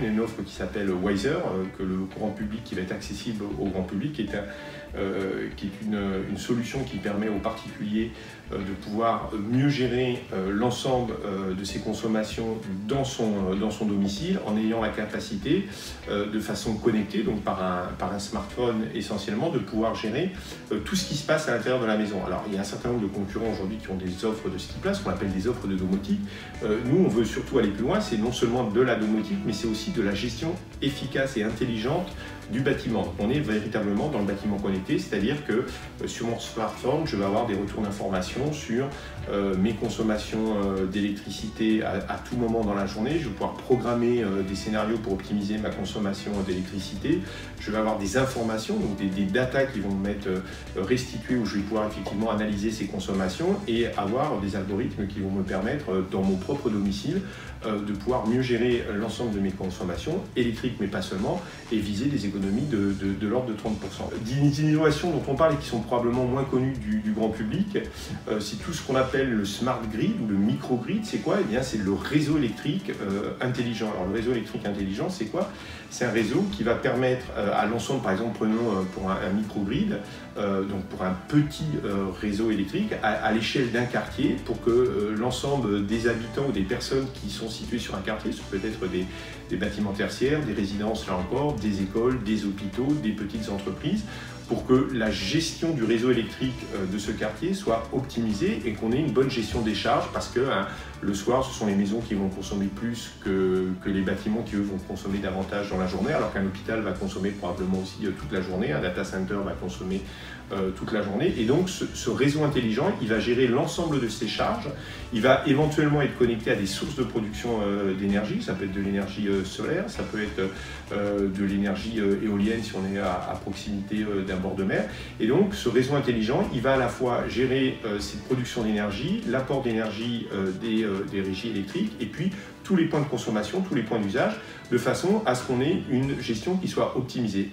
Il y a une offre qui s'appelle Wiser, que le grand public, qui va être accessible au grand public, qui est une solution qui permet aux particuliers de pouvoir mieux gérer l'ensemble de ses consommations dans son domicile, en ayant la capacité de façon connectée, donc par un smartphone essentiellement, de pouvoir gérer tout ce qui se passe à l'intérieur de la maison. Alors il y a un certain nombre de concurrents aujourd'hui qui ont des offres de ce type-là, ce qu'on appelle des offres de domotique. Nous, on veut surtout aller plus loin, c'est non seulement de la domotique, mais c'est aussi de la gestion efficace et intelligente du bâtiment. Donc on est véritablement dans le bâtiment connecté, c'est-à-dire que sur mon smartphone, je vais avoir des retours d'informations sur mes consommations d'électricité à tout moment dans la journée. Je vais pouvoir programmer des scénarios pour optimiser ma consommation d'électricité. Je vais avoir des informations, donc des datas qui vont me mettre restituées, où je vais pouvoir effectivement analyser ces consommations et avoir des algorithmes qui vont me permettre, dans mon propre domicile, de pouvoir mieux gérer l'ensemble de mes consommations électriques, mais pas seulement, et viser des économies de l'ordre de 30%. Des innovations dont on parle et qui sont probablement moins connues du grand public, c'est tout ce qu'on appelle le smart grid ou le microgrid. C'est quoi? Eh bien, c'est le réseau électrique intelligent. Alors, le réseau électrique intelligent, c'est quoi? C'est un réseau qui va permettre à l'ensemble, par exemple, prenons pour un microgrid, donc pour un petit réseau électrique, à l'échelle d'un quartier, pour que l'ensemble des habitants ou des personnes qui sont situées sur un quartier, ce peut être des bâtiments tertiaires, des résidences là encore, des écoles, des hôpitaux, des petites entreprises, pour que la gestion du réseau électrique de ce quartier soit optimisée et qu'on ait une bonne gestion des charges, parce que le soir, ce sont les maisons qui vont consommer plus que les bâtiments qui, eux, vont consommer davantage dans la journée, alors qu'un hôpital va consommer probablement aussi toute la journée, un data center va consommer toute la journée. Et donc, ce réseau intelligent, il va gérer l'ensemble de ces charges. Il va éventuellement être connecté à des sources de production d'énergie. Ça peut être de l'énergie solaire, ça peut être de l'énergie éolienne si on est à proximité d'un bord de mer. Et donc, ce réseau intelligent, il va à la fois gérer cette production d'énergie, l'apport d'énergie des régies électriques, et puis tous les points de consommation, tous les points d'usage, de façon à ce qu'on ait une gestion qui soit optimisée.